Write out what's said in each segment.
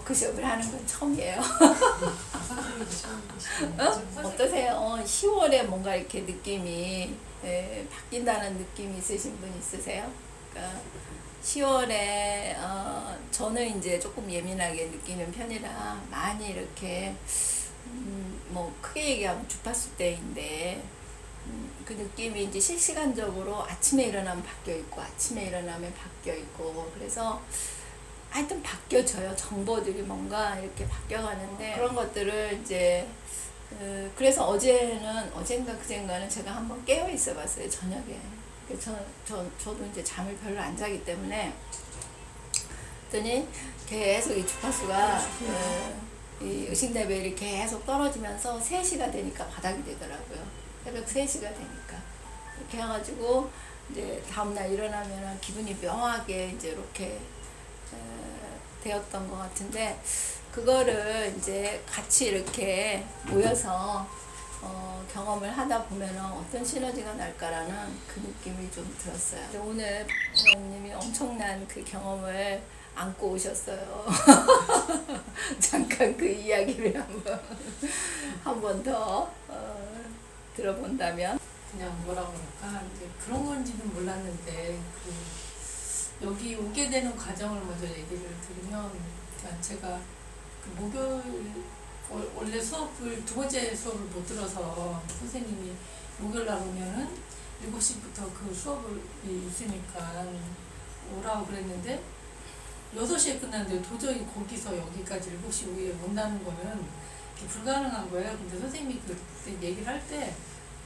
워크숍을 하는 건 처음이에요. 선생님도 처음이시죠? 어떠세요? 10월에 뭔가 이렇게 느낌이 바뀐다는 느낌이 있으신 분 있으세요? 그러니까 10월에 저는 이제 조금 예민하게 느끼는 편이라 많이 이렇게 뭐 크게 얘기하면 주파수 때인데 그 느낌이 이제 실시간적으로 아침에 일어나면 바뀌어 있고 아침에 일어나면 바뀌어 있고 그래서 하여튼 바뀌어져요. 정보들이 뭔가 이렇게 바뀌어가는데 그런 것들을 이제 그래서 어젠가 그젠가는 제가 한번 깨어 있어 봤어요. 저녁에. 저도 이제 잠을 별로 안 자기 때문에 그랬더니 계속 이 주파수가 이 의식레벨이 계속 떨어지면서 3시가 되니까 바닥이 되더라고요. 새벽 3시가 되니까. 이렇게 해가지고 이제 다음날 일어나면 기분이 묘하게 이제 이렇게 되었던 것 같은데 그거를 이제 같이 이렇게 모여서 경험을 하다 보면 어떤 시너지가 날까라는 그 느낌이 좀 들었어요. 오늘 박사님이 엄청난 그 경험을 안고 오셨어요. 잠깐 그 이야기를 한 번 더 들어본다면 그냥 뭐라고 할까 이제 그런 건지는 몰랐는데 여기 오게 되는 과정을 먼저 얘기를 드리면 그러니까 제가 그 목요일 원래 수업을 두 번째 수업을 못 들어서 선생님이 목요일 날 오면은 7시부터 그 수업을 있으니까 오라고 그랬는데 6시에 끝났는데 도저히 거기서 여기까지 7시 후에 온다는 거는 불가능한 거예요. 근데 선생님이 그때 얘기를 할 때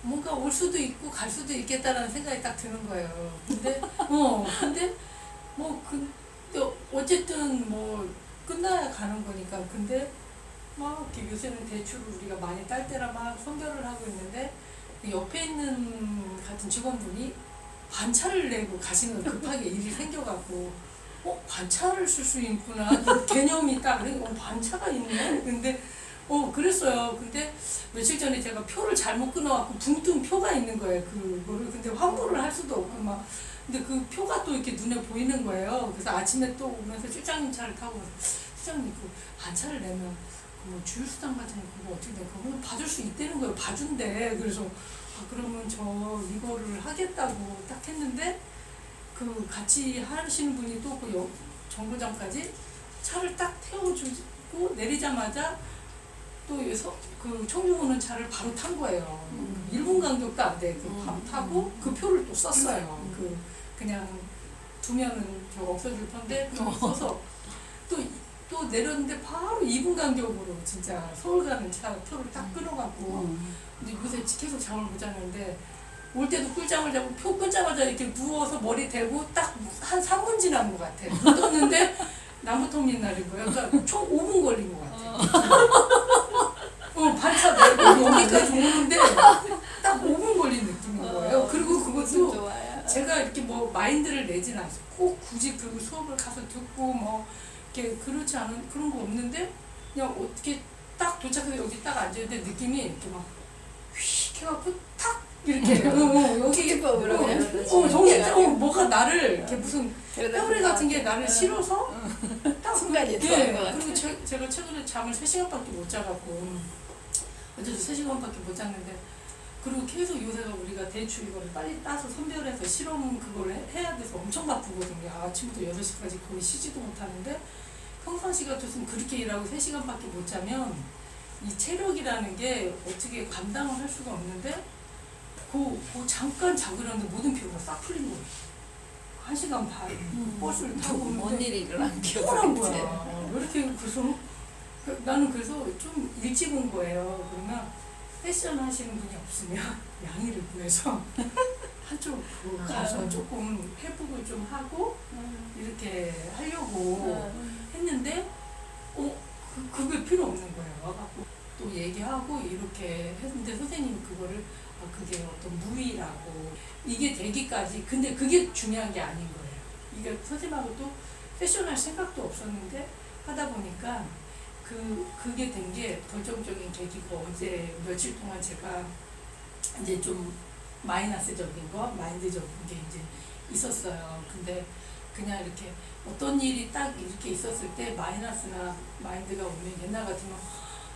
뭔가 올 수도 있고 갈 수도 있겠다라는 생각이 딱 드는 거예요. 근데 어쨌든 뭐 끝나야 가는 거니까. 근데 막 요새는 대출을 우리가 많이 딸 때라 막 선별을 하고 있는데 옆에 있는 같은 직원분이 반차를 내고 가시는 거 급하게 일이 생겨갖고 반차를 쓸 수 있구나 개념이 딱 반차가 있네. 근데 그랬어요. 근데 며칠 전에 제가 표를 잘못 끊어갖고 붕 뜬 표가 있는 거예요. 그거를. 근데 환불을 할 수도 없고 막. 근데 그 표가 또 이렇게 눈에 보이는 거예요. 그래서 아침에 또 오면서 실장님 차를 타고 실장님 그 반차를 내면 뭐 주유수당 같은 거 어떻게 돼? 그거 봐줄 수 있다는 거예요. 봐준대. 그래서 그러면 저 이거를 하겠다고 딱 했는데 그 같이 하시는 분이 또 그 정거장까지 차를 딱 태워주고 내리자마자 또 그 청주 오는 차를 바로 탄 거예요. 1분 간격도 안 돼. 타고 그 표를 또 썼어요. 그냥 두면은 저 없어질 텐데 써서 또 내렸는데 바로 2분 간격으로 진짜 서울 가는 차 표를 딱 끊어갖고 근데 요새 계속 잠을 못 자는데 올 때도 꿀잠을 자고 표 끊자마자 이렇게 누워서 머리 대고 딱 한 3분 지난 것 같아. 떴는데 나무톱님 날인 거예요. 그러니까 총 5분 걸린 것 같아. 반차 내고 여기까지 오는데 딱 5분 걸린 느낌인 거예요. 그리고 그것도 제가 이렇게 뭐 마인드를 내진 않았어요. 꼭 굳이 그 수업을 가서 듣고 뭐 이렇게 그렇지 않은 그런 거 없는데 그냥 어떻게 딱 도착해서 여기 딱 앉았는데 느낌이 이렇게 막 휙 해갖고 탁 이렇게 여기 정말 뭐가 나를 이렇게 무슨 뼈리 같은 게 나를 실어서 딱 순간이 들어온 것 같아요. 그리고 제가 최근에 잠을 3시간밖에 못 자갖고 어제도 3시간밖에 못 잤는데 그리고 계속 요새가 우리가 대출 이거를 빨리 따서 선별해서 실험 그걸 해야 돼서 엄청 바쁘거든요. 아침부터 6시까지 거의 쉬지도 못하는데 평상시 같았으면 그렇게 일하고 3시간밖에 못 자면 이 체력이라는 게 어떻게 감당을 할 수가 없는데 그 잠깐 자고 일어났는데 모든 피로가 싹 풀린 거예요. 1시간 반 버스를 타고 오는데 뭔 일이 일어난 피곤한 거야. 왜 이렇게 그래서 나는 그래서 좀 일찍 온 거예요. 그러면 패션 하시는 분이 없으면 양해를 구해서 한쪽으로 가서 조금 회복을 좀 하고 이렇게 하려고 했는데 그게 필요 없는 거예요. 와갖고 또 얘기하고 이렇게 했는데 선생님이 그거를 그게 어떤 무의라고 이게 되기까지 근데 그게 중요한 게 아닌 거예요. 이게 선생님하고 또 패션할 생각도 없었는데 하다 보니까 그게 된 게 결정적인 계기가 어제 며칠 동안 제가 이제 좀 마이너스적인 거, 마인드적인 게 이제 있었어요. 근데 그냥 이렇게 어떤 일이 딱 이렇게 있었을 때 마이너스나 마인드가 오면 옛날 같으면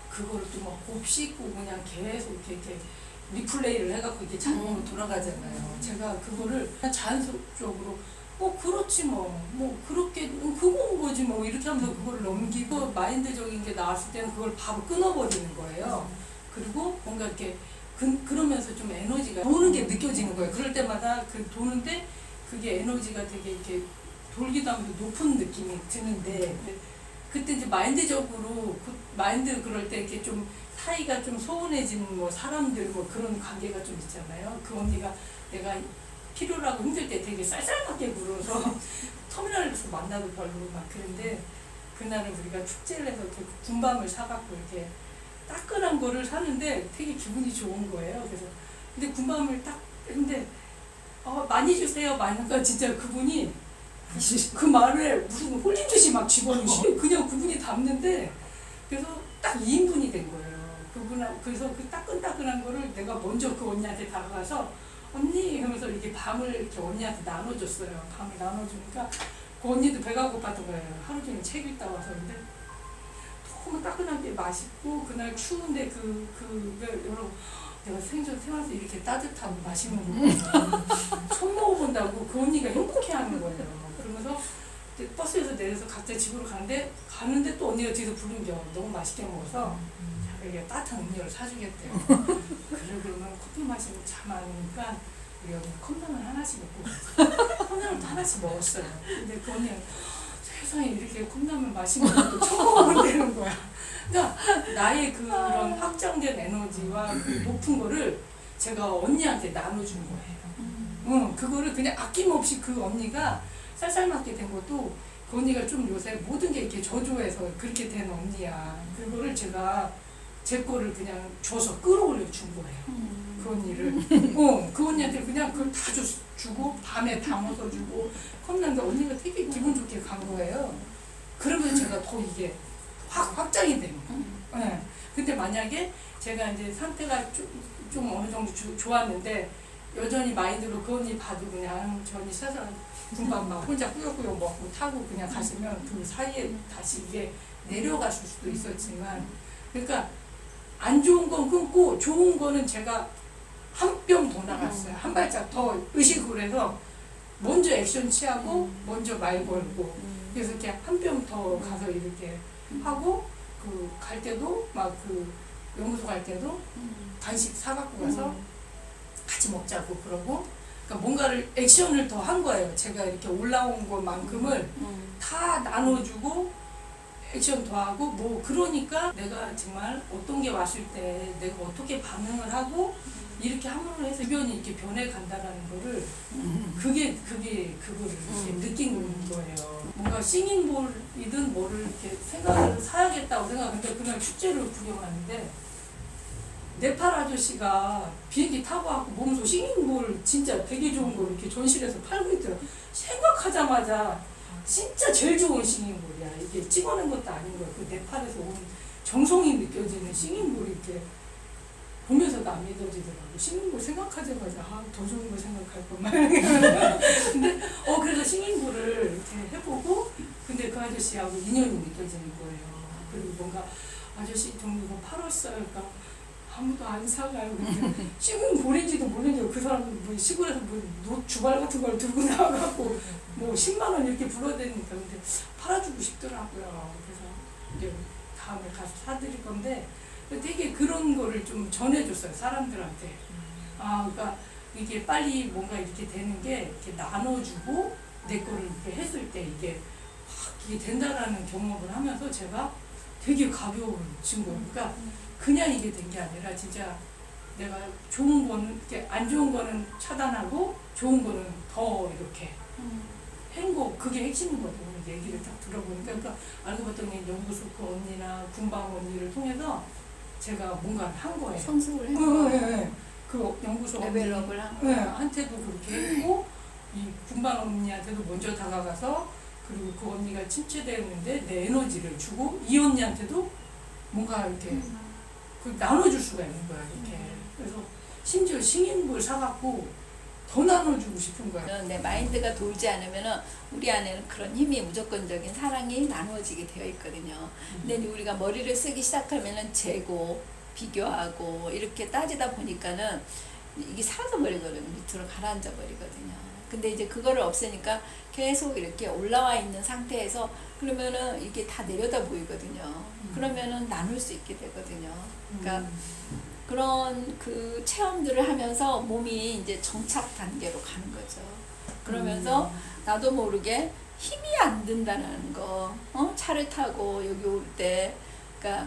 그거를 또 막 곱씹고 그냥 계속 이렇게 리플레이를 해갖고 이게 자동으로 돌아가잖아요. 제가 그거를 그냥 자연스럽적으로 그렇지 뭐 그렇게 그건 거지 뭐 이렇게 하면서 그걸 넘기고 마인드적인 게 나왔을 때는 그걸 바로 끊어버리는 거예요. 그리고 뭔가 이렇게 그러면서 좀 에너지가 도는 게 느껴지는 거예요. 그럴 때마다 그 도는데 그게 에너지가 되게 이렇게 돌기도 하면서 높은 느낌이 드는데 그때 이제 마인드적으로 마인드 그럴 때 이렇게 좀 사이가 좀 소원해지는 뭐 사람들 뭐 그런 관계가 좀 있잖아요. 그 언니가 내가 필요로 하고 힘들 때 되게 쌀쌀맞게 굴어서 터미널에서 만나도 별로 막 그런데 그날은 우리가 축제를 해서 이렇게 군밤을 사갖고 이렇게 따끈한 거를 사는데 되게 기분이 좋은 거예요. 그래서 근데 군밤을 딱 했는데 많이 주세요. 많이 하니까 진짜 그분이 그 말을 무슨 홀린 듯이 막 집어넣으시 그냥 그분이 담는데 그래서 딱 2인분이 된 거예요. 그래서 그 따끈따끈한 거를 내가 먼저 그 언니한테 다가가서 언니 하면서 이렇게 밤을 이렇게 언니한테 나눠줬어요. 밤을 나눠주니까 그 언니도 배가 고팠던 거예요. 하루 종일 책 읽다 와서. 근데 너무 따끈하게 맛있고 그날 추운데 여러분 내가 태어나서 이렇게 따뜻한 맛있는 거 처음 먹어본다고 그 언니가 행복해하는 거예요. 그러면서 버스에서 내려서 각자 집으로 가는데 또 언니가 뒤에서 부르는 게 너무 맛있게 먹어서 자기가 따뜻한 음료를 사주겠대요. 그래 그러면 커피 마시면 참 많으니까 우리 여기 컵라면 하나씩 먹고 컵라면도 하나씩 먹었어요. 근데 그 언니가 세상에 이렇게 컵라면 맛있는 것도 처음 먹어본다는 거야. 그러니까 나의 그런 확장된 에너지와 그 높은 거를 제가 언니한테 나눠준 거예요. 그거를 그냥 아낌없이 그 언니가 쌀쌀맞게 된 것도 그 언니가 좀 요새 모든 게 이렇게 저조해서 그렇게 된 언니야. 그거를 제가 제 거를 그냥 줘서 끌어올려 준 거예요. 그 언니를. 그 언니한테 그냥 그걸 다 주고 밤에 담아서 주고 컵라면 언니가 되게 기분 좋게 간 거예요. 그러면서 제가 더 이게 확장이 된 거예요. 네. 근데 만약에 제가 이제 상태가 좀 어느 정도 좋았는데 여전히 마인드로 그 언니 봐도 그냥 저 언니 세상 군밤 막 혼자 꾸역꾸역 먹고 타고 그냥 가시면 그 사이에 다시 이게 내려가실 수도 있었지만 그러니까 안 좋은 건 끊고 좋은 거는 제가 한 뼘 더 나갔어요. 한 발짝 더 의식을 해서 먼저 액션 취하고 먼저 말 걸고 그래서 이렇게 한 뼘 더 가서 이렇게 하고 그 갈 때도 막 그 연구소 갈 때도 간식 사갖고 가서 같이 먹자고 그러고 그러니까 뭔가를 액션을 더 한 거예요. 제가 이렇게 올라온 것만큼을 다 나눠주고 액션 더 하고 뭐 그러니까 내가 정말 어떤 게 왔을 때 내가 어떻게 반응을 하고 이렇게 함으로 해서 주변이 이렇게 변해간다라는 거를 그거를 이렇게 느낀 거예요. 뭔가 싱잉볼이든 뭐를 이렇게 생각을 사야겠다고 생각하는데 그날 축제를 구경하는데 네팔 아저씨가 비행기 타고 와서 몸소 싱잉볼 진짜 되게 좋은 걸 이렇게 전시실에서 팔고 있더라고. 생각하자마자 진짜 제일 좋은 싱잉볼이야. 이게 찍어낸 것도 아닌 거야. 그 네팔에서 온 정성이 느껴지는 싱잉볼이 이렇게 보면서도 안 믿어지더라고. 싱잉볼 생각하자마자 더 좋은 거 생각할 것만. 근데 그래서 싱잉볼을 이렇게 해보고 근데 그 아저씨하고 인연이 느껴지는 거예요. 그리고 뭔가 아저씨 좀 이거 팔았어요. 그러니까 아무도 안 사가요. 싱잉볼인지도 모르는데 그 사람은 뭐 시골에서 뭐 주발 같은 걸 들고 나와갖고 뭐 10만 원 이렇게 불어대니까 근데 팔아주고 싶더라고요. 그래서 이제 다음에 가서 사드릴 건데 되게 그런 거를 좀 전해줬어요. 사람들한테. 그러니까 이게 빨리 뭔가 이렇게 되는 게 이렇게 나눠주고 내 거를 이렇게 했을 때 이게 이게 된다라는 경험을 하면서 제가 되게 가벼워진 거예요. 그러니까 그냥 이게 된 게 아니라 진짜 내가 좋은 거는 이렇게 안 좋은 거는 차단하고 좋은 거는 더 이렇게 행복 그게 핵심이거든요. 얘기를 딱 들어보니까 그러니까 알고 봤더니 연구소 그 언니나 군방 언니를 통해서 제가 뭔가를 한 거예요. 성숙을 했고 그 연구소 레벨업을 한 거예요. 한테도 그렇게 했고 이 군방 언니한테도 먼저 다가가서 그리고 그 언니가 침체되었는데 내 에너지를 주고 이 언니한테도 뭔가 이렇게 그 나눠줄 수가 있는 거야 이렇게. 그래서 심지어 싱잉볼 사갖고 더 나눠주고 싶은 거야. 내 마인드가 돌지 않으면은 우리 안에는 그런 힘이 무조건적인 사랑이 나누어지게 되어 있거든요. 근데 이제 우리가 머리를 쓰기 시작하면은 재고 비교하고 이렇게 따지다 보니까는 이게 사라져 버리거든요. 밑으로 가라앉아 버리거든요. 근데 이제 그거를 없애니까 계속 이렇게 올라와 있는 상태에서 그러면은 이게 다 내려다 보이거든요. 그러면은 나눌 수 있게 되거든요. 그러니까 그런 그 체험들을 하면서 몸이 이제 정착 단계로 가는 거죠. 그러면서 나도 모르게 힘이 안 든다는 거, 차를 타고 여기 올 때, 그러니까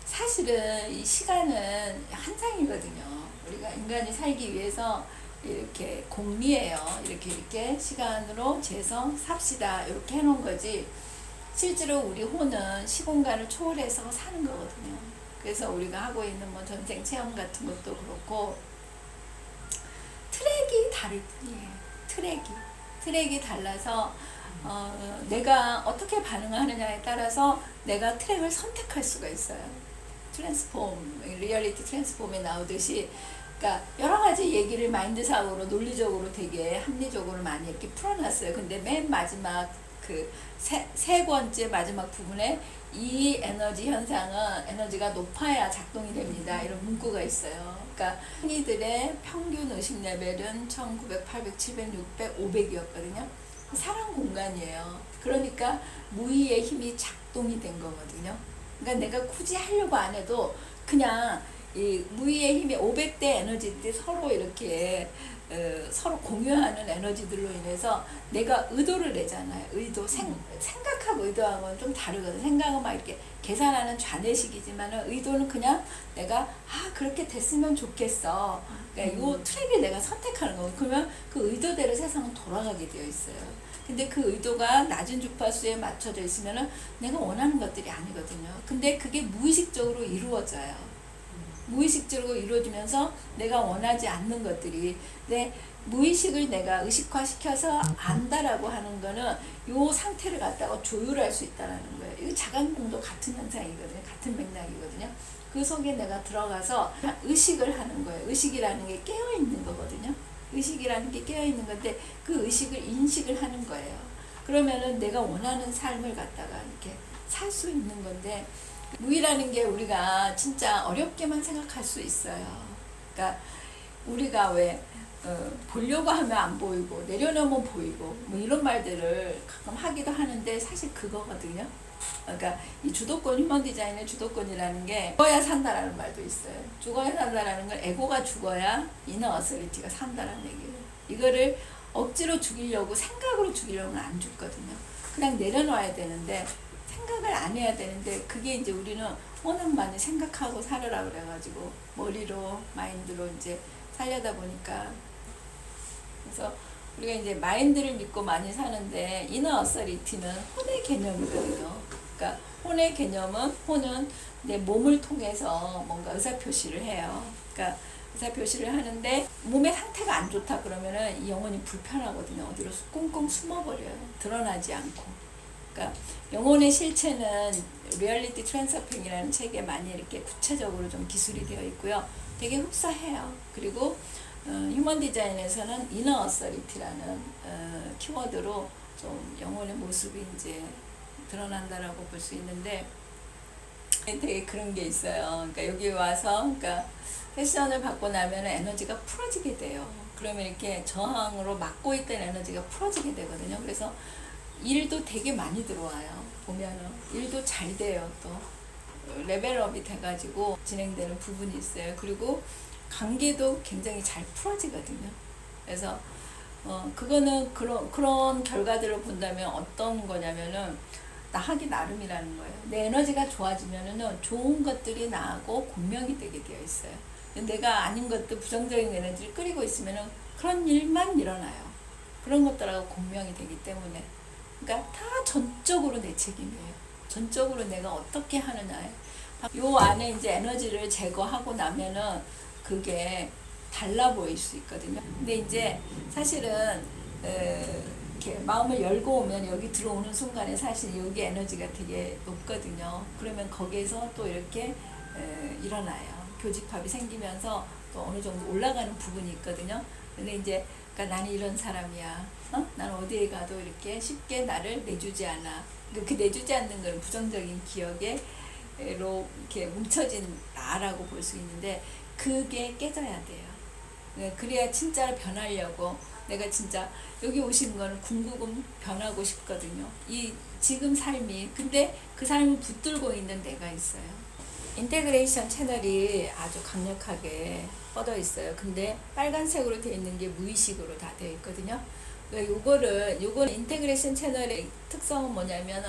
사실은 이 시간은 한상이거든요. 우리가 인간이 살기 위해서 이렇게 공리예요. 이렇게 시간으로 재서 삽시다. 이렇게 해놓은 거지. 실제로 우리 혼은 시공간을 초월해서 사는 거거든요. 그래서 우리가 하고 있는 뭐 전생 체험 같은 것도 그렇고 트랙이 다를 뿐이에요. 트랙이 달라서 내가 어떻게 반응하느냐에 따라서 내가 트랙을 선택할 수가 있어요. 리얼리티 트랜스폼에 나오듯이 그러니까 여러 가지 얘기를 마인드 사고로 논리적으로 되게 합리적으로 많이 이렇게 풀어놨어요. 근데 맨 마지막 그 세 번째 마지막 부분에 이 에너지 현상은 에너지가 높아야 작동이 됩니다. 이런 문구가 있어요. 그러니까 흔히들의 평균 의식 레벨은 1900, 800, 700, 600, 500이었거든요. 사랑 공간이에요. 그러니까 무의의 힘이 작동이 된 거거든요. 그러니까 내가 굳이 하려고 안 해도 그냥 이 무의의 힘이 500대 에너지들이 서로 이렇게 서로 공유하는 에너지들로 인해서 내가 의도를 내잖아요. 생각하고 의도하는 건 좀 다르거든. 생각은 막 이렇게 계산하는 좌뇌식이지만 의도는 그냥 내가 그렇게 됐으면 좋겠어. 그러니까 이 트랙을 내가 선택하는 거고 그러면 그 의도대로 세상은 돌아가게 되어 있어요. 근데 그 의도가 낮은 주파수에 맞춰져 있으면은 내가 원하는 것들이 아니거든요. 근데 그게 무의식적으로 이루어져요. 무의식적으로 이루어지면서 내가 원하지 않는 것들이 내 무의식을 내가 의식화시켜서 안다라고 하는 거는 이 상태를 갖다가 조율할 수 있다는 거예요. 이거 자각몽도 같은 현상이거든요. 같은 맥락이거든요. 그 속에 내가 들어가서 의식을 하는 거예요. 의식이라는 게 깨어있는 거거든요. 의식이라는 게 깨어있는 건데 그 의식을 인식을 하는 거예요. 그러면은 내가 원하는 삶을 갖다가 이렇게 살 수 있는 건데 무의라는 게 우리가 진짜 어렵게만 생각할 수 있어요. 그러니까 우리가 왜 보려고 하면 안 보이고 내려놓으면 보이고 뭐 이런 말들을 가끔 하기도 하는데 사실 그거거든요. 그러니까 이 주도권, 휴먼 디자인의 주도권이라는 게 죽어야 산다라는 말도 있어요. 죽어야 산다라는 건 에고가 죽어야 이너 어서리티가 산다라는 얘기예요. 이거를 억지로 죽이려고 생각으로 죽이려고는 안 죽거든요. 그냥 내려놔야 되는데 생각을 안 해야 되는데 그게 이제 우리는 워낙 많이 생각하고 살으라 그래가지고 머리로 마인드로 이제 살려다 보니까 그래서 우리가 이제 마인드를 믿고 많이 사는데 이너 어서리티는 혼의 개념이거든요. 그러니까 혼의 개념은 혼은 내 몸을 통해서 뭔가 의사표시를 해요. 그러니까 의사표시를 하는데 몸의 상태가 안 좋다 그러면은 이 영혼이 불편하거든요. 어디로 꽁꽁 숨어버려요. 드러나지 않고. 그러니까 영혼의 실체는 리얼리티 트랜스퍼링이라는 책에 많이 이렇게 구체적으로 좀 기술이 되어 있고요. 되게 흡사해요. 그리고 휴먼 디자인에서는 이너 어서리티라는 키워드로 좀 영혼의 모습이 이제 드러난다라고 볼 수 있는데 되게 그런 게 있어요. 그러니까 여기 와서 그러니까 패션을 받고 나면 에너지가 풀어지게 돼요. 그러면 이렇게 저항으로 막고 있던 에너지가 풀어지게 되거든요. 그래서 일도 되게 많이 들어와요. 보면은 일도 잘 돼요. 또 레벨업이 돼가지고 진행되는 부분이 있어요. 그리고 관계도 굉장히 잘 풀어지거든요. 그래서 그거는 그런 결과들을 본다면 어떤 거냐면은 나 하기 나름이라는 거예요. 내 에너지가 좋아지면은 좋은 것들이 나하고 공명이 되게 되어 있어요. 내가 아닌 것도 부정적인 에너지를 끌고 있으면은 그런 일만 일어나요. 그런 것들하고 공명이 되기 때문에. 그러니까 다 전적으로 내 책임이에요. 전적으로 내가 어떻게 하느냐에. 요 안에 이제 에너지를 제거하고 나면은 그게 달라 보일 수 있거든요. 근데 이제 사실은 이렇게 마음을 열고 오면 여기 들어오는 순간에 사실 여기 에너지가 되게 높거든요. 그러면 거기에서 또 이렇게 일어나요. 교집합이 생기면서 또 어느 정도 올라가는 부분이 있거든요. 근데 이제 그러니까 나는 이런 사람이야. 나는 어디에 가도 이렇게 쉽게 나를 내주지 않아. 그 내주지 않는 건 부정적인 기억에로 이렇게 뭉쳐진 나라고 볼 수 있는데 그게 깨져야 돼요. 그래야 진짜로 변하려고 내가 진짜 여기 오신 거는 궁극은 변하고 싶거든요. 이 지금 삶이 근데 그 삶을 붙들고 있는 내가 있어요. 인테그레이션 채널이 아주 강력하게 뻗어 있어요. 근데 빨간색으로 되어 있는 게 무의식으로 다 되어 있거든요. 요거는 인테그레이션 채널의 특성은 뭐냐면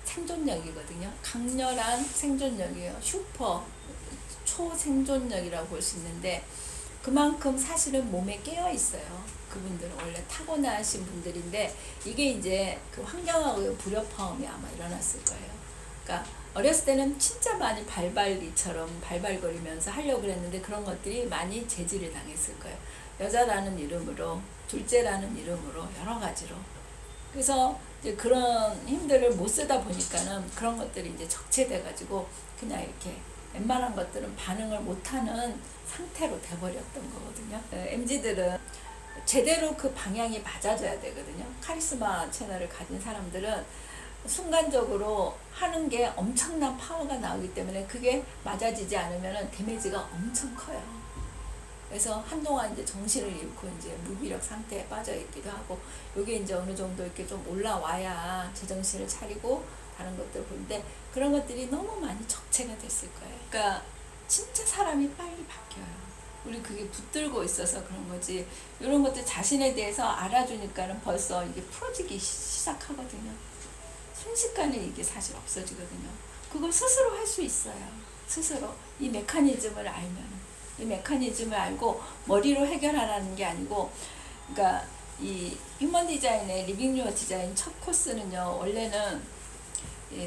생존력이거든요. 강렬한 생존력이에요. 슈퍼 초생존력이라고 볼 수 있는데 그만큼 사실은 몸에 깨어 있어요. 그분들은 원래 타고나신 분들인데 이게 이제 그 환경하고의 불협화음이 아마 일어났을 거예요. 그러니까 어렸을 때는 진짜 많이 발발리처럼 발발거리면서 하려고 그랬는데 그런 것들이 많이 제지를 당했을 거예요. 여자라는 이름으로, 둘째라는 이름으로, 여러 가지로. 그래서 이제 그런 힘들을 못 쓰다 보니까는 그런 것들이 이제 적체돼가지고 그냥 이렇게 웬만한 것들은 반응을 못하는 상태로 돼버렸던 거거든요. MZ들은 제대로 그 방향이 맞아져야 되거든요. 카리스마 채널을 가진 사람들은 순간적으로 하는 게 엄청난 파워가 나오기 때문에 그게 맞아지지 않으면 데미지가 엄청 커요. 그래서 한동안 이제 정신을 잃고 이제 무기력 상태에 빠져 있기도 하고, 이게 이제 어느 정도 이렇게 좀 올라와야 제정신을 차리고 다른 것들을 보는데 그런 것들이 너무 많이 적체가 됐을 거예요. 그러니까 진짜 사람이 빨리 바뀌어요. 우리 그게 붙들고 있어서 그런 거지. 이런 것들 자신에 대해서 알아주니까는 벌써 이게 풀어지기 시작하거든요. 순식간에 이게 사실 없어지거든요. 그걸 스스로 할 수 있어요. 스스로 이 메커니즘을 알면. 이 메커니즘을 알고 머리로 해결하라는 게 아니고, 그러니까 이 휴먼 디자인의 리빙 유어 디자인 첫 코스는요, 원래는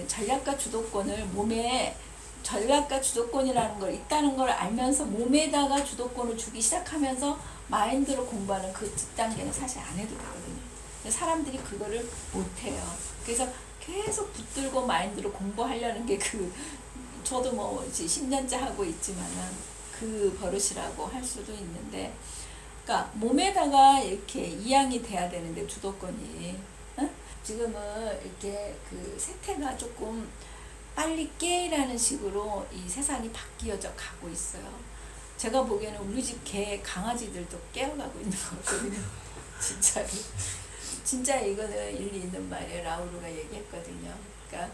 전략과 주도권을 몸에 전략과 주도권이라는 걸 있다는 걸 알면서 몸에다가 주도권을 주기 시작하면서 마인드로 공부하는 그 뒷단계는 사실 안 해도 되거든요. 근데 사람들이 그거를 못해요. 그래서 계속 붙들고 마인드로 공부하려는 게 저도 뭐 이제 10년째 하고 있지만은 그 버릇이라고 할 수도 있는데, 그러니까 몸에다가 이렇게 이양이 돼야 되는데 주도권이 지금은 이렇게 그 세태가 조금 빨리 깨라는 식으로 이 세상이 바뀌어져 가고 있어요. 제가 보기에는 우리 집 개 강아지들도 깨어가고 있는 것 같거든요. 진짜로. 진짜 이거는 일리 있는 말이에요. 라우르가 얘기했거든요. 그러니까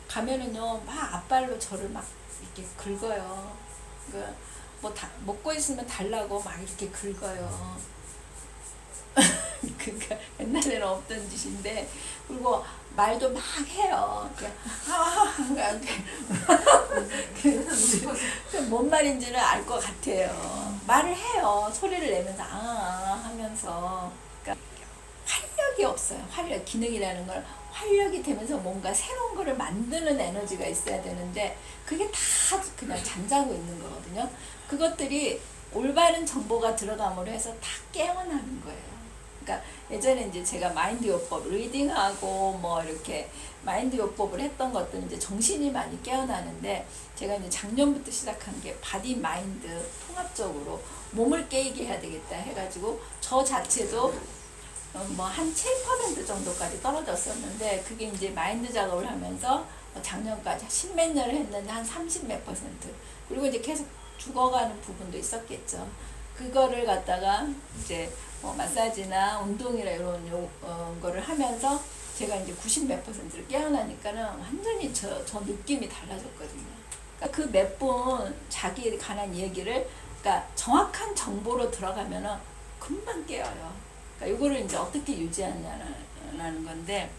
가면은요 막 앞발로 저를 막 이렇게 긁어요. 그러니까 뭐 먹고 있으면 달라고 막 이렇게 긁어요. 그러니까 옛날에는 없던 짓인데, 그리고 말도 막 해요. 뭔 말인지는 알 것 같아요. 말을 해요. 소리를 내면서 하면서. 그러니까 활력이 없어요. 활력, 기능이라는 걸 활력이 되면서 뭔가 새로운 거를 만드는 에너지가 있어야 되는데 그게 다 그냥 잠자고 있는 거거든요. 그것들이 올바른 정보가 들어감으로 해서 다 깨어나는 거예요. 그러니까 예전에 이제 제가 마인드 요법 리딩하고 뭐 이렇게 마인드 요법을 했던 것들은 이제 정신이 많이 깨어나는데, 제가 이제 작년부터 시작한 게 바디 마인드 통합적으로 몸을 깨게 해야 되겠다 해가지고 저 자체도 뭐 한 7% 정도까지 떨어졌었는데, 그게 이제 마인드 작업을 하면서 작년까지 10몇 년을 했는데 한 30몇 %, 그리고 이제 계속 죽어가는 부분도 있었겠죠. 그거를 갖다가 이제 뭐 마사지나 운동이나 이런 거를 하면서 제가 이제 90몇 %를 깨어나니까는 완전히 저 느낌이 달라졌거든요. 그러니까 그 몇 분 자기에 관한 얘기를, 그러니까 정확한 정보로 들어가면은 금방 깨어요. 그러니까 이거를 이제 어떻게 유지하냐는 건데,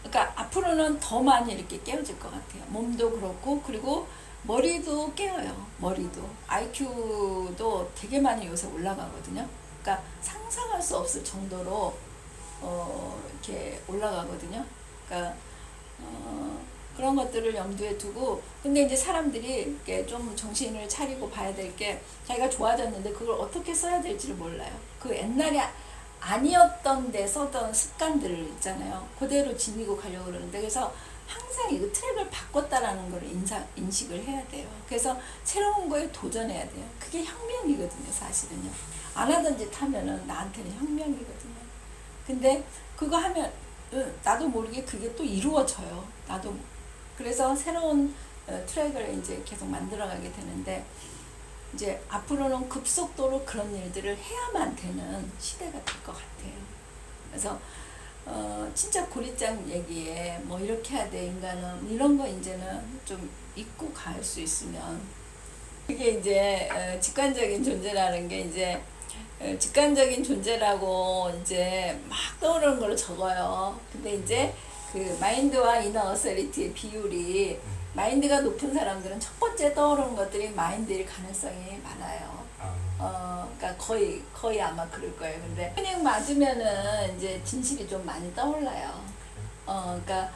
그러니까 앞으로는 더 많이 이렇게 깨어질 것 같아요. 몸도 그렇고, 그리고 머리도 깨어요. 머리도. IQ도 되게 많이 요새 올라가거든요. 그러니까 상상할 수 없을 정도로 이렇게 올라가거든요. 그러니까 그런 것들을 염두에 두고, 근데 이제 사람들이 이렇게 좀 정신을 차리고 봐야 될 게, 자기가 좋아졌는데 그걸 어떻게 써야 될지를 몰라요. 그 옛날에 아니었던 데 써던 습관들을 있잖아요. 그대로 지니고 가려고 그러는데, 그래서 항상 이거 트랙을 바꿨다라는 걸 인식을 해야 돼요. 그래서 새로운 거에 도전해야 돼요. 그게 혁명이거든요, 사실은요. 안 하던 짓 하면은 나한테는 혁명이거든요. 근데 그거 하면 나도 모르게 그게 또 이루어져요. 나도. 그래서 새로운 트랙을 이제 계속 만들어가게 되는데, 이제 앞으로는 급속도로 그런 일들을 해야만 되는 시대가 될 것 같아요. 그래서 진짜 고리장 얘기에 뭐 이렇게 해야 돼 인간은, 이런 거 이제는 좀 잊고 갈 수 있으면, 그게 이제 직관적인 존재라는 게 이제 직관적인 존재라고 이제 막 떠오르는 걸 적어요. 근데 이제 그 마인드와 이너 어서리티의 비율이, 마인드가 높은 사람들은 첫 번째 떠오르는 것들이 마인드일 가능성이 많아요. 그러니까 거의 아마 그럴 거예요. 근데 그냥 맞으면은 이제 진실이 좀 많이 떠올라요. 그러니까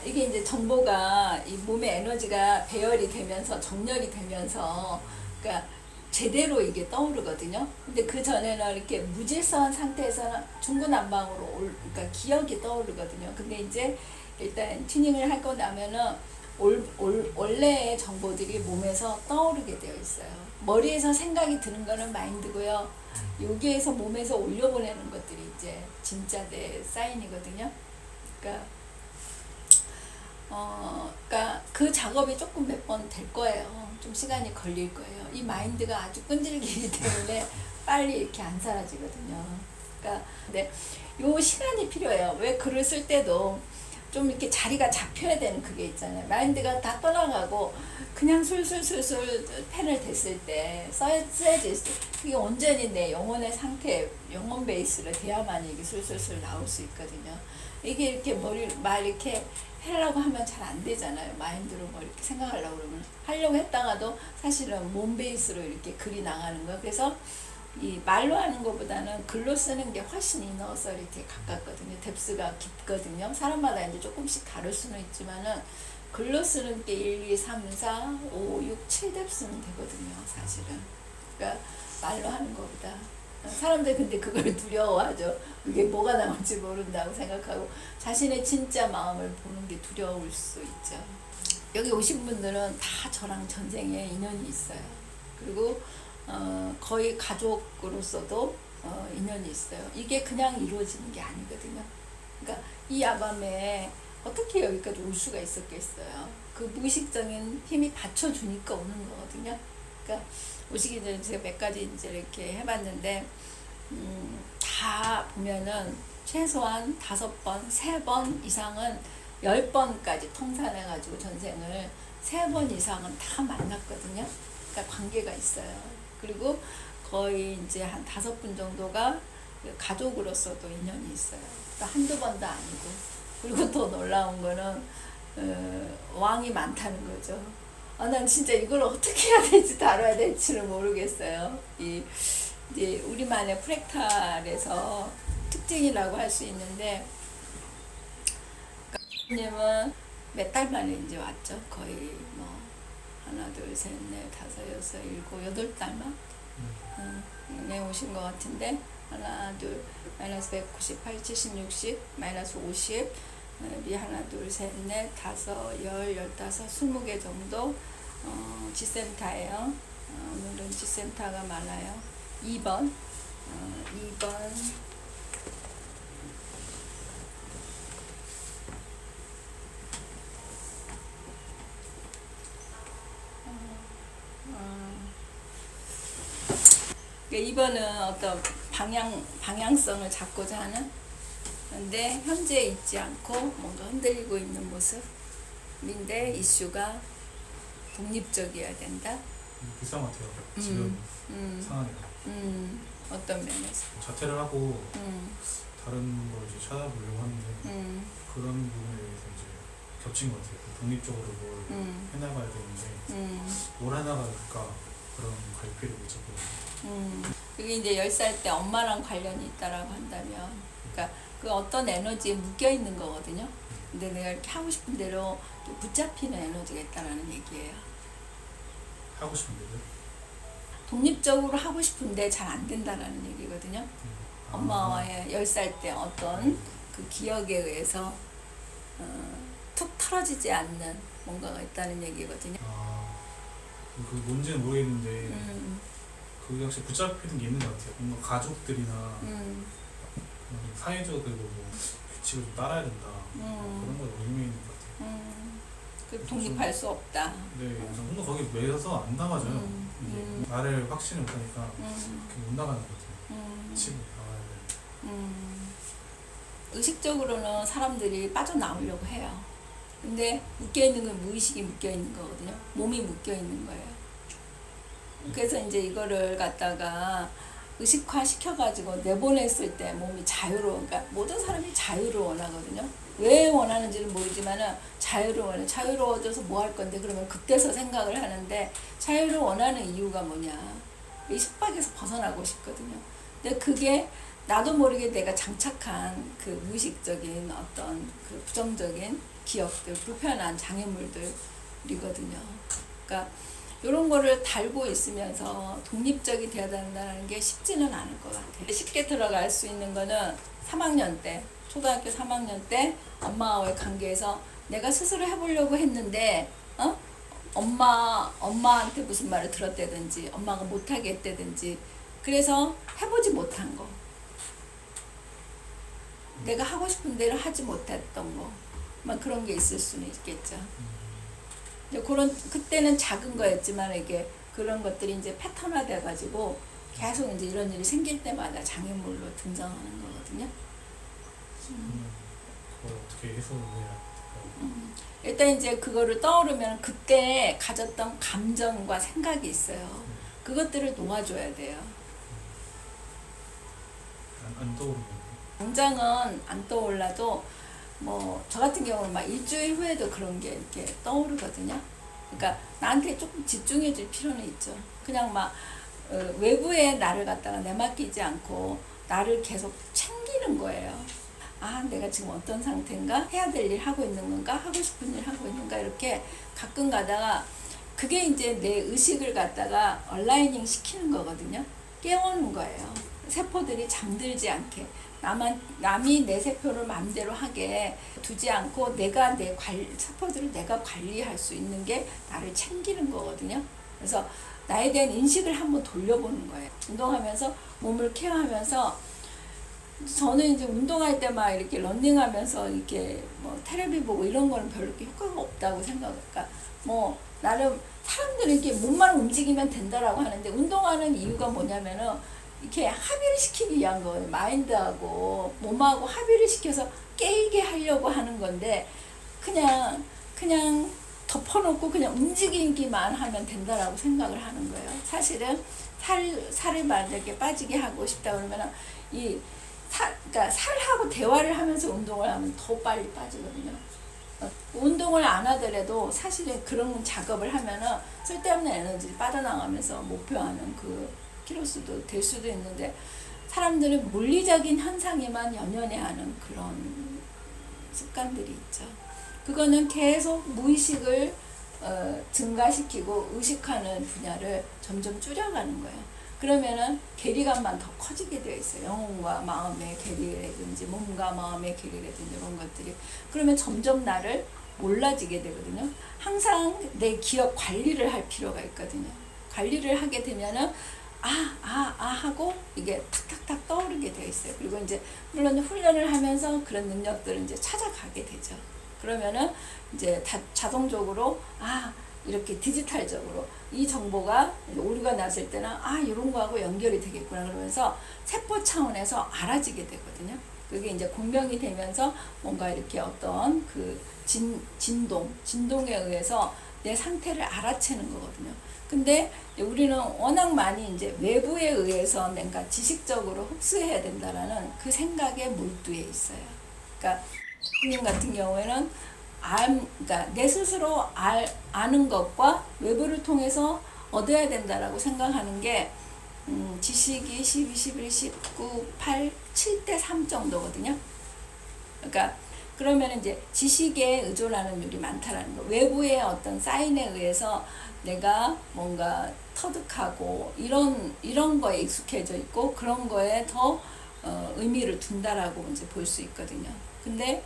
이게 이제 정보가 이 몸의 에너지가 배열이 되면서 정렬이 되면서, 그러니까 제대로 이게 떠오르거든요. 근데 그 전에는 이렇게 무질서한 상태에서는 중구난방으로 그러니까 기억이 떠오르거든요. 근데 이제 일단 튜닝을 하고 나면은 원래의 정보들이 몸에서 떠오르게 되어 있어요. 머리에서 생각이 드는 거는 마인드고요. 여기에서 몸에서 올려보내는 것들이 이제 진짜 내 사인이거든요. 그러니까 그러니까 그 작업이 조금 몇 번 될 거예요. 좀 시간이 걸릴 거예요. 이 마인드가 아주 끈질기기 때문에 빨리 이렇게 안 사라지거든요. 그러니까 근데 요 시간이 필요해요. 왜 글을 쓸 때도 좀 이렇게 자리가 잡혀야 되는 그게 있잖아요. 마인드가 다 떠나가고 그냥 술술술술 펜을 댔을 때 써야지. 그게 온전히 내 영혼의 상태, 영혼 베이스로 돼야만 이게 술술술 나올 수 있거든요. 이게 이렇게 말 이렇게 하려고 하면 잘 안 되잖아요. 마인드로 뭐 이렇게 생각하려고 그러면. 하려고 했다가도 사실은 몸 베이스로 이렇게 글이 나가는 거예요. 그래서 이 말로 하는 것보다는 글로 쓰는 게 훨씬 이너 어서리티에 가깝거든요. 뎁스가 깊거든요. 사람마다 이제 조금씩 다를 수는 있지만은 글로 쓰는 게 1, 2, 3, 4, 5, 6, 7뎁스는 되거든요. 사실은. 그러니까 말로 하는 것보다. 사람들 근데 그걸 두려워하죠. 그게 뭐가 나올지 모른다고 생각하고 자신의 진짜 마음을 보는 게 두려울 수 있죠. 여기 오신 분들은 다 저랑 전생에 인연이 있어요. 그리고 거의 가족으로서도 인연이 있어요. 이게 그냥 이루어지는 게 아니거든요. 그러니까 이 야밤에 어떻게 여기까지 올 수가 있었겠어요. 그 무의식적인 힘이 받쳐주니까 오는 거거든요. 그러니까 오시기 전에 제가 몇 가지 이제 이렇게 해봤는데, 다 보면은 최소한 5번, 3번 이상은 10번까지 통산해가지고 전생을 3번 이상은 다 만났거든요. 그러니까 관계가 있어요. 그리고 거의 이제 한 5분 정도가 가족으로서도 인연이 있어요. 그러니까 한두 번도 아니고. 그리고 더 놀라운 거는 왕이 많다는 거죠. 난 진짜 이걸 어떻게 해야 될지 다뤄야 될지를 모르겠어요. 이제 우리만의 프랙탈에서 특징이라고 할 수 있는데, 님은 몇 달 만에 이제 왔죠. 거의 뭐 하나, 둘, 셋, 넷, 다섯, 여섯, 일곱, 8달만 오신 것 같은데, 하나, 둘, 마이너스 198, 70, 60, 마이너스 50, 하나, 둘, 셋, 넷, 다섯, 15, 20개 정도 G센터예요. 오늘은 G센터가 많아요. 2번, 2번, 이번은 어떤 방향성을 잡고자 하는, 근데 현재 있지 않고 뭔가 흔들리고 있는 모습인데, 이슈가 독립적이어야 된다. 비슷한 것 같아요. 지금 상황이랑. 어떤 면에서? 자퇴를 하고 다른 걸 이제 찾아보려고 하는데 그런 부분에 대해서 이제 겹친 것 같아요. 독립적으로 뭘 해나가야 되는데 뭘 해나갈까, 그런 갈피를 못 잡거든요. 그게 이제 10살 때 엄마랑 관련이 있다라고 한다면, 그러니까 그 어떤 에너지에 묶여 있는 거거든요. 근데 내가 이렇게 하고 싶은 대로 또 붙잡히는 에너지가 있다라는 얘기예요. 하고 싶은데요? 독립적으로 하고 싶은데 잘 안 된다라는 얘기거든요. 엄마와의 10살 때 어떤 그 기억에 의해서 툭 털어지지 않는 뭔가가 있다는 얘기거든요. 그 뭔지는 모르겠는데 음, 그게 확실히 붙잡히는 게 있는 것 같아요. 뭔가 가족들이나 사회적으로 뭐 규칙을 좀 따라야 된다. 그런 걸 의미해 있는 것 같아요. 그 독립할 수 없다. 네, 그래서 뭔가 거기 매여서 안 나가져요. 이게 나를 확신을 못하니까 그게 못 나가는 것 같아요. 치고 나가야 돼. 의식적으로는 사람들이 빠져나오려고 해요. 근데 묶여있는 건 무의식이 묶여있는 거거든요. 몸이 묶여있는 거예요. 그래서 이제 이거를 갖다가 의식화 시켜가지고 내보냈을 때 몸이 자유로워. 그러니까 모든 사람이 자유를 원하거든요. 왜 원하는지는 모르지만은 자유를 원해. 자유로워져서 뭐 할 건데 그러면 그때서 생각을 하는데 자유를 원하는 이유가 뭐냐. 이 속박에서 벗어나고 싶거든요. 근데 그게 나도 모르게 내가 장착한 그 무의식적인 어떤 그 부정적인 기억들, 불편한 장애물들이거든요. 그러니까 이런 거를 달고 있으면서 독립적이 되어야 된다는 게 쉽지는 않을 것 같아요. 쉽게 들어갈 수 있는 거는 3학년 때, 초등학교 3학년 때 엄마와의 관계에서 내가 스스로 해보려고 했는데 엄마한테 무슨 말을 들었다든지 엄마가 못하게 했다든지 그래서 해보지 못한 거. 내가 하고 싶은 대로 하지 못했던 거. 막 그런 게 있을 수는 있겠죠. 이제 그때는 작은 거였지만 이게 그런 것들이 이제 패턴화 돼가지고 계속 이제 이런 일이 생길 때마다 장애물로 등장하는 거거든요. 그걸 어떻게 해석을 해야 될까요? 일단 이제 그거를 떠오르면 그때 가졌던 감정과 생각이 있어요. 그것들을 놓아줘야 돼요. 안 떠오르면 당장은 안 떠올라도 뭐 저 같은 경우는 막 일주일 후에도 그런 게 이렇게 떠오르거든요. 그러니까 나한테 조금 집중해 줄 필요는 있죠. 그냥 막 외부에 나를 갖다가 내맡기지 않고 나를 계속 챙기는 거예요. 아, 내가 지금 어떤 상태인가? 해야 될 일 하고 있는 건가? 하고 싶은 일 하고 있는가? 이렇게 가끔 가다가 그게 이제 내 의식을 갖다가 얼라이닝 시키는 거거든요. 깨우는 거예요. 세포들이 잠들지 않게. 남이 내 세포를 마음대로 하게 두지 않고 내가 세포들을 내가 관리할 수 있는 게 나를 챙기는 거거든요. 그래서 나에 대한 인식을 한번 돌려보는 거예요. 운동하면서 몸을 케어하면서 저는 이제 운동할 때 막 이렇게 런닝하면서 이렇게 뭐 테레비 보고 이런 거는 별로 이렇게 효과가 없다고 생각할까. 뭐 나름 사람들이 이렇게 몸만 움직이면 된다라고 하는데 운동하는 이유가 뭐냐면은 이렇게 합의를 시키기 위한 거예요. 마인드하고 몸하고 합의를 시켜서 깨이게 하려고 하는 건데 그냥 덮어놓고 그냥 움직이기만 하면 된다라고 생각을 하는 거예요. 사실은 살을 만약에 빠지게 하고 싶다 그러면 그러니까 살하고 대화를 하면서 운동을 하면 더 빨리 빠지거든요. 운동을 안 하더라도 사실은 그런 작업을 하면은 쓸데없는 에너지를 빠져나가면서 목표하는 그 키로수도 될 수도 있는데 사람들은 물리적인 현상에만 연연해 하는 그런 습관들이 있죠. 그거는 계속 무의식을 증가시키고 의식하는 분야를 점점 줄여가는 거예요. 그러면은 괴리감만 더 커지게 되어 있어요. 영혼과 마음의 괴리라든지 몸과 마음의 괴리라든지 이런 것들이. 그러면 점점 나를 몰라지게 되거든요. 항상 내 기억 관리를 할 필요가 있거든요. 관리를 하게 되면은 하고 이게 탁탁탁 떠오르게 되어 있어요. 그리고 이제 물론 훈련을 하면서 그런 능력들을 이제 찾아가게 되죠. 그러면은 이제 자동적으로 이렇게 디지털적으로 이 정보가 오류가 났을 때는 이런 거하고 연결이 되겠구나 그러면서 세포 차원에서 알아지게 되거든요. 그게 이제 공명이 되면서 뭔가 이렇게 어떤 그 진동에 의해서 내 상태를 알아채는 거거든요. 근데 우리는 워낙 많이 이제 외부에 의해서 내가 지식적으로 흡수해야 된다라는 그 생각에 몰두해 있어요. 그러니까 선생님 같은 경우에는 그러니까 내 스스로 아는 것과 외부를 통해서 얻어야 된다라고 생각하는 게 지식이 12, 11, 19, 8, 7대 3 정도거든요. 그러니까 그러면 이제 지식에 의존하는 율이 많다라는 거. 외부의 어떤 사인에 의해서 내가 뭔가 터득하고 이런 거에 익숙해져 있고 그런 거에 더 의미를 둔다라고 이제 볼 수 있거든요. 근데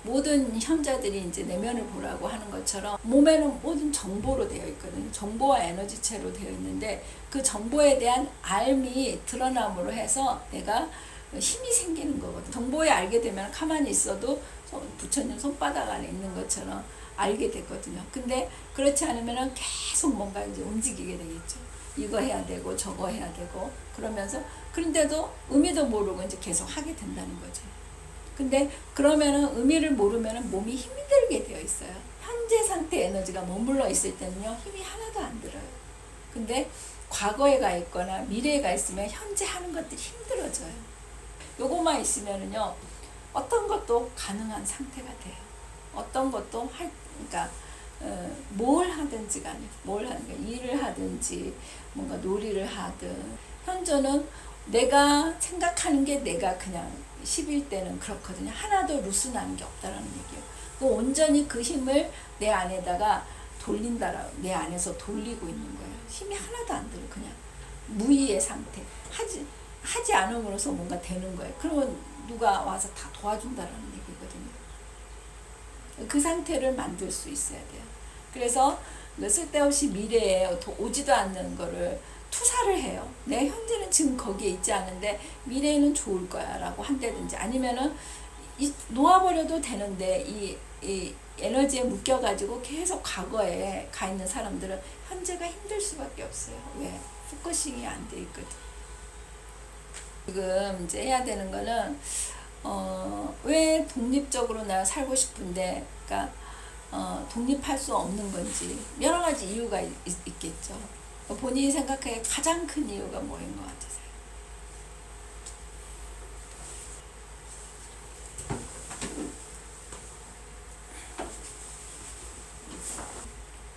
모든 현자들이 이제 내면을 보라고 하는 것처럼 몸에는 모든 정보로 되어 있거든요. 정보와 에너지체로 되어 있는데 그 정보에 대한 알미 드러남으로 해서 내가 힘이 생기는 거거든요. 정보에 알게 되면 가만히 있어도 부처님 손바닥 안에 있는 것처럼 알게 되거든요. 근데 그렇지 않으면 계속 뭔가 이제 움직이게 되겠죠. 이거 해야 되고 저거 해야 되고 그러면서 그런데도 의미도 모르고 이제 계속 하게 된다는 거죠. 근데 그러면은 의미를 모르면은 몸이 힘이 들게 되어 있어요. 현재 상태 에너지가 머물러 있을 때는요 힘이 하나도 안 들어요. 근데 과거에 가 있거나 미래에 가 있으면 현재 하는 것들이 힘들어져요. 요거만 있으면은요 어떤 것도 가능한 상태가 돼요. 어떤 것도 그러니까 뭘 하든지 간에 뭘 하든가 일을 하든지 뭔가 놀이를 하든 현저는 내가 생각하는 게 내가 그냥 10일 때는 그렇거든요. 하나도 루스 나는 게 없다라는 얘기예요. 온전히 그 힘을 내 안에다가 돌린다라고 내 안에서 돌리고 있는 거예요. 힘이 하나도 안 들어 그냥 무의의 상태. 하지 않음으로써 뭔가 되는 거예요. 그러면 누가 와서 다 도와준다라는 얘기거든요. 그 상태를 만들 수 있어야 돼요. 그래서 쓸데없이 미래에 오지도 않는 거를 투사를 해요. 내 현재는 지금 거기에 있지 않은데 미래에는 좋을 거야 라고 한다든지 아니면은 놓아버려도 되는데 이 에너지에 묶여가지고 계속 과거에 가 있는 사람들은 현재가 힘들 수밖에 없어요. 왜? 포커싱이 안 돼 있거든. 지금 이제 해야 되는 거는 왜 독립적으로 나 살고 싶은데 그러니까 독립할 수 없는 건지 여러 가지 이유가 있겠죠. 본인이 생각하기에 가장 큰 이유가 뭐인 것 같으세요?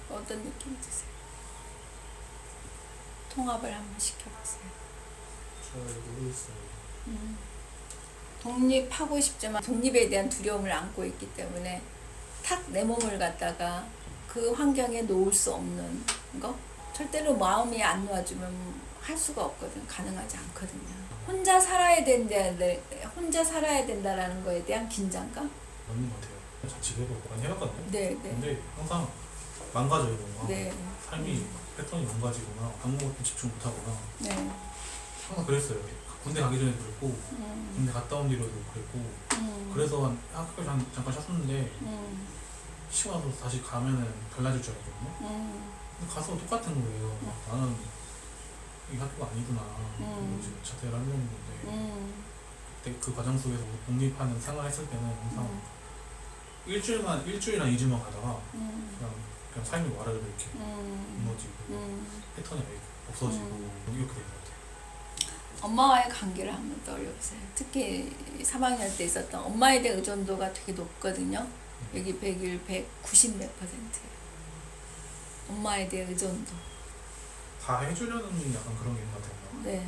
어떤 느낌 드세요? 통합을 한번 시켜보세요. 잘 모르겠어요. 독립하고 싶지만 독립에 대한 두려움을 안고 있기 때문에 탁 내 몸을 갖다가 그 환경에 놓을 수 없는 거? 절대로 마음이 안 놓아주면 할 수가 없거든. 가능하지 않거든요. 혼자 살아야 된다라는 거에 대한 긴장감? 맞는 것 같아요. 자취해보고 많이 해봤거든요. 네, 네. 근데 항상 망가져요 뭔가. 네. 삶이 패턴이 망가지거나 아무것도 집중 못하거나 네. 항상 그랬어요. 군대 가기 전에도 그랬고 군대 갔다 온 뒤로도 그랬고 그래서 학교 잠깐 쉬었는데 쉬고 나서 다시 가면은 달라질 줄 알았거든요. 근데 가서 똑같은 거예요. 나는 이 학교가 아니구나. 지금 자퇴를 하려는 건데 그때 그 과정 속에서 독립하는 생활을 했을 때는 항상 일주일이나 2주만 가다가 그냥 삶이 와르르 이렇게 무너지고 패턴이 없어지고 이렇게 된 것 같아요. 엄마와의 관계를 한번 떠올려보세요. 특히 3학년 때 있었던 엄마에 대한 의존도가 되게 높거든요. 여기 100일, 190 몇 %예요. 엄마에 대한 의존도. 다 해주려는 약간 그런 게 있는 것 같아요. 네.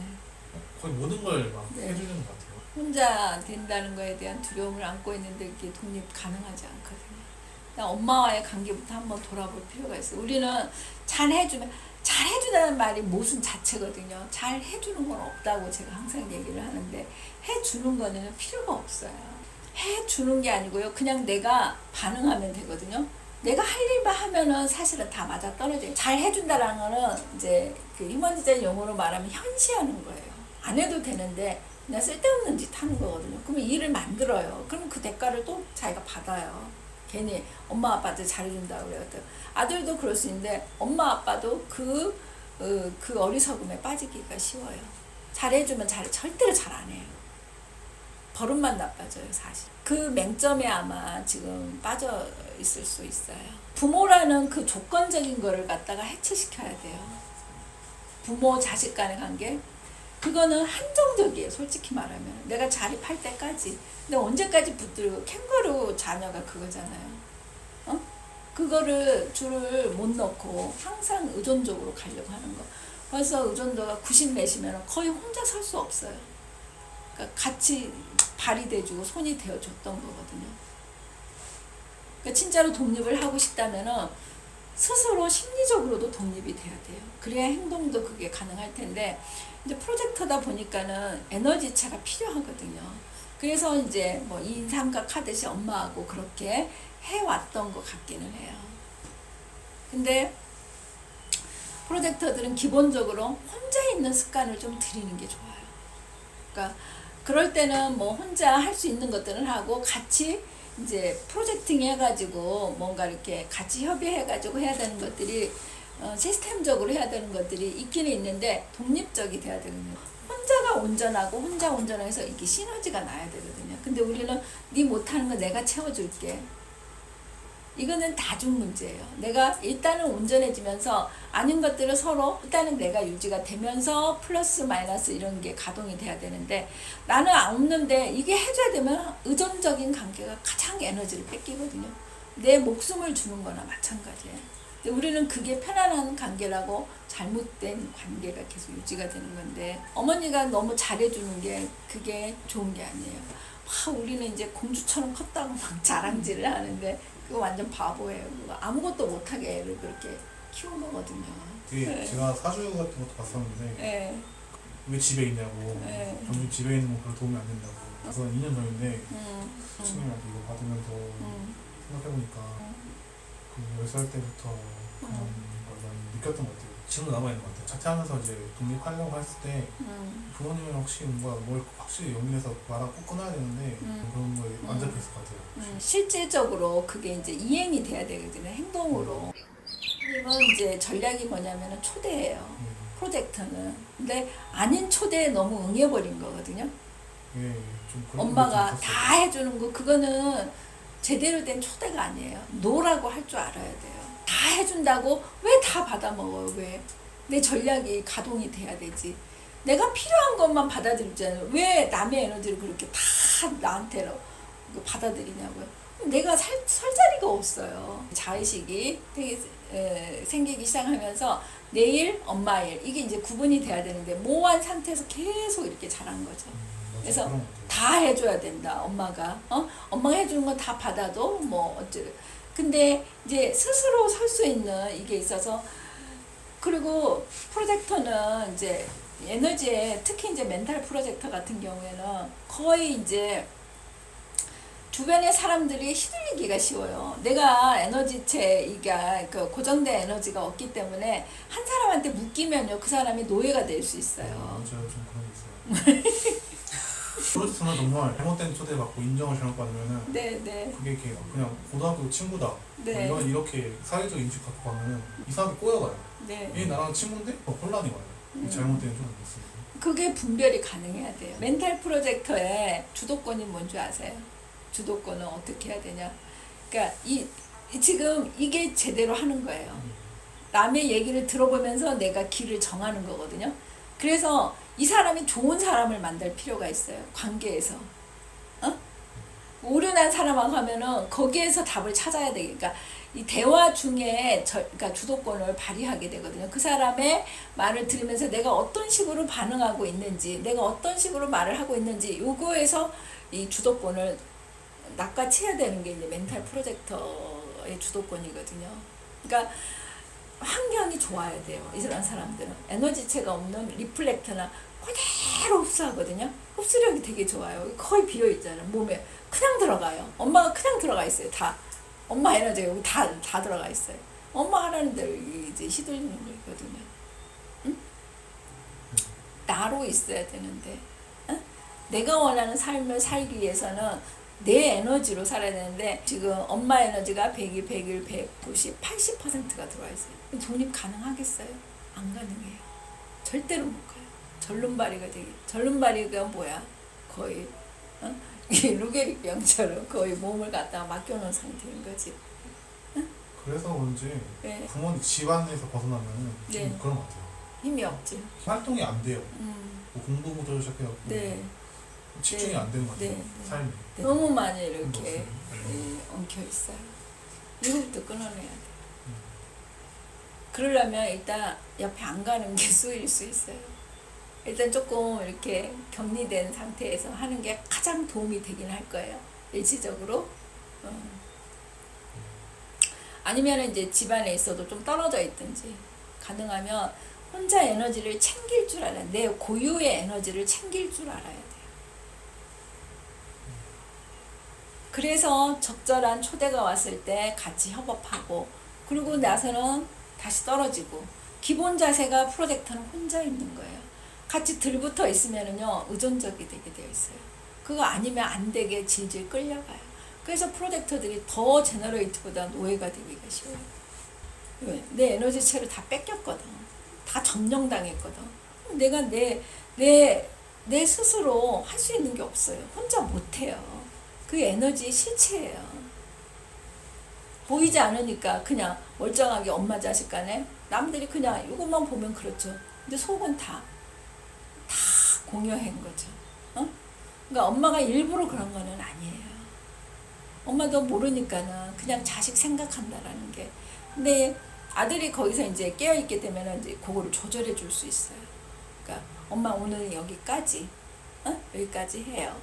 거의 모든 걸 막 네. 해주려는 것 같아요. 혼자 된다는 거에 대한 두려움을 안고 있는데 이게 독립 가능하지 않거든요. 그냥 엄마와의 관계부터 한번 돌아볼 필요가 있어요. 우리는 잘해주다는 말이 모순 자체거든요. 잘 해주는 건 없다고 제가 항상 얘기를 하는데 해주는 거는 필요가 없어요. 해주는 게 아니고요. 그냥 내가 반응하면 되거든요. 내가 할 일만 하면은 사실은 다 맞아 떨어져요. 잘 해준다라는 거는 이제 그 휴먼 디자인 용어로 말하면 현시하는 거예요. 안 해도 되는데 그냥 쓸데없는 짓 하는 거거든요. 그러면 일을 만들어요. 그럼 그 대가를 또 자기가 받아요. 괜히 엄마 아빠한테 잘해준다고 그래요. 아들도 그럴 수 있는데 엄마 아빠도 그 어리석음에 빠지기가 쉬워요. 잘해주면 절대로 잘 안 해요. 버릇만 나빠져요, 사실. 그 맹점에 아마 지금 빠져 있을 수 있어요. 부모라는 그 조건적인 거를 갖다가 해체시켜야 돼요. 부모 자식 간의 관계 그거는 한정적이에요. 솔직히 말하면 내가 자립할 때까지. 근데 언제까지 붙들고 캥거루 자녀가 그거잖아요. 그거를 줄을 못 넣고 항상 의존적으로 가려고 하는 거. 그래서 의존도가 90 몇이면 거의 혼자 살 수 없어요. 그러니까 같이 발이 돼주고 손이 되어줬던 거거든요. 그러니까 진짜로 독립을 하고 싶다면은 스스로 심리적으로도 독립이 돼야 돼요. 그래야 행동도 그게 가능할 텐데 이제 프로젝터다 보니까는 에너지체가 필요하거든요. 그래서 이제 뭐 2인 삼각 하듯이 엄마하고 그렇게 해왔던 것 같기는 해요. 근데 프로젝터들은 기본적으로 혼자 있는 습관을 좀 들이는 게 좋아요. 그러니까 그럴 때는 뭐 혼자 할 수 있는 것들은 하고 같이 이제 프로젝팅 해가지고 뭔가 이렇게 같이 협의해가지고 해야 되는 것들이 시스템적으로 해야 되는 것들이 있기는 있는데 독립적이 돼야 되거든요. 혼자가 온전하고 혼자 온전해서 이게 시너지가 나야 되거든요. 근데 우리는 네 못하는 거 내가 채워줄게. 이거는 다중 문제예요. 내가 일단은 온전해지면서 아닌 것들을 서로 일단은 내가 유지가 되면서 플러스 마이너스 이런 게 가동이 돼야 되는데 나는 없는데 이게 해줘야 되면 의존적인 관계가 가장 에너지를 뺏기거든요. 내 목숨을 주는 거나 마찬가지예요. 근데 우리는 그게 편안한 관계라고 잘못된 관계가 계속 유지가 되는 건데 어머니가 너무 잘해주는 게 그게 좋은 게 아니에요. 우리는 이제 공주처럼 컸다고 막 자랑질을 하는데 그거 완전 바보예요. 그거 아무것도 못하게 애를 그렇게 키워놓거든요. 그게 제가 사주 같은 것도 봤었는데 네. 왜 집에 있냐고 네. 점점 집에 있는 건 별로 도움이 안 된다고 그래서 2년 전인데 친구한테 이거 받으면서 생각해보니까 그 10살 때부터 그런 걸 많이 느꼈던 것 같아요. 지금도 남아있는 것 같아요. 자퇴하면서 이제 독립하려고 했을 때 부모님이랑 혹시 뭔가 뭘 확실히 용기내서 말하고 꼭 끊어야 되는데 그런 거에 안 잡혔을 것 같아요. 실질적으로 그게 이제 이행이 돼야 되거든요. 행동으로. 이건 이제 전략이 뭐냐면 초대예요. 프로젝트는. 근데 아닌 초대에 너무 응해버린 거거든요. 예, 좀 그런 엄마가 게 좀 다 해주는 거 그거는 제대로 된 초대가 아니에요. 노라고 할 줄 알아야 돼요. 다 해준다고 왜 다 받아먹어요? 왜? 내 전략이 가동이 돼야 되지. 내가 필요한 것만 받아들이잖아요. 왜 남의 에너지를 그렇게 다 나한테로 받아들이냐고요. 내가 설 자리가 없어요. 자의식이 되게 생기기 시작하면서 내일 엄마 일 이게 이제 구분이 돼야 되는데 모호한 상태에서 계속 이렇게 자란 거죠. 그래서 다 해줘야 된다. 엄마가 엄마가 해주는 건 다 받아도 뭐 어쩌. 근데 이제 스스로 설 수 있는 이게 있어서 그리고 프로젝터는 이제 에너지에 특히 이제 멘탈 프로젝터 같은 경우에는 거의 이제 주변의 사람들이 휘둘리기가 쉬워요. 내가 에너지체가 그 고정된 에너지가 없기 때문에 한 사람한테 묶이면요 그 사람이 노예가 될 수 있어요. 맞아요, 좀 그런 게 있어요. 프로젝트는 정말 잘못된 초대받고 인정을 잘못 받으면은 네. 그게 이렇게 그냥 고등학교 친구다 네. 뭐 이렇게 사회적 인식 갖고 가면은 이상하게 꼬여가요. 네. 얘 나랑 친구인데 혼란이 와요. 잘못된 초대가 있어요. 그게 분별이 가능해야 돼요. 멘탈 프로젝터의 주도권이 뭔지 아세요? 주도권은 어떻게 해야 되냐? 그러니까 지금 이게 제대로 하는 거예요. 남의 얘기를 들어보면서 내가 길을 정하는 거거든요. 그래서 이 사람이 좋은 사람을 만들 필요가 있어요. 관계에서. 오류난 사람하고 하면은 거기에서 답을 찾아야 되니까 이 대화 중에 그러니까 주도권을 발휘하게 되거든요. 그 사람의 말을 들으면서 내가 어떤 식으로 반응하고 있는지, 내가 어떤 식으로 말을 하고 있는지 요거에서 이 주도권을 낚아채야 되는 게 이제 멘탈 프로젝터의 주도권이거든요. 그러니까 환경이 좋아야 돼요. 이런 사람들은 에너지체가 없는 리플렉터나 그대로 흡수하거든요. 흡수력이 되게 좋아요. 거의 비어 있잖아요. 몸에 그냥 들어가요. 엄마가 그냥 들어가 있어요. 다 엄마 에너지가 여기 다 들어가 있어요. 엄마 하라는 대로 이제 휘둘리는 거거든요. 응? 나로 있어야 되는데 내가 원하는 삶을 살기 위해서는 내 에너지로 살아야 되는데 지금 엄마 에너지가 100일, 100일, 190, 80%가 들어와 있어요. 독립 가능하겠어요? 안 가능해요. 절대로 못 가요. 절름발이가 절름발이가 뭐야? 거의 이 루게릭병처럼 거의 몸을 갖다가 맡겨놓은 상태인 거지. 그래서 그런지 네. 부모님 집안에서 벗어나면은 좀 네. 그런 것 같아요. 힘이 없지. 활동이 안 돼요. 뭐 공부부터 시작해갖고 네. 집중이 네. 안 되는 것 같아요. 네. 삶이. 너무 많이 이렇게 네. 엉켜 있어요. 이거부터 끊어내야 돼. 그러려면 일단 옆에 안 가는 게 수일 수 있어요. 일단 조금 이렇게 격리된 상태에서 하는 게 가장 도움이 되긴 할 거예요. 일시적으로. 아니면 이제 집안에 있어도 좀 떨어져 있든지 가능하면 혼자 에너지를 챙길 줄 알아야 돼. 내 고유의 에너지를 챙길 줄 알아야 돼요. 그래서 적절한 초대가 왔을 때 같이 협업하고 그리고 나서는 다시 떨어지고 기본 자세가 프로젝터는 혼자 있는 거예요. 같이 들붙어 있으면은요 의존적이 되게 되어 있어요. 그거 아니면 안 되게 질질 끌려가요. 그래서 프로젝터들이 더 제너레이트보다 노예가 되기가 쉬워요. 내 에너지체를 다 뺏겼거든. 다 점령당했거든. 내가 내 스스로 할 수 있는 게 없어요. 혼자 못해요. 그 에너지 실체예요. 보이지 않으니까 그냥 멀쩡하게 엄마 자식 간에 남들이 그냥 이것만 보면 그렇죠. 근데 속은 다 공여한 거죠. 어? 그러니까 엄마가 일부러 그런 거는 아니에요. 엄마도 모르니까는 그냥 자식 생각한다라는 게. 근데 아들이 거기서 이제 깨어있게 되면 이제 그거를 조절해 줄 수 있어요. 그러니까 엄마 오늘 여기까지, 여기까지 해요.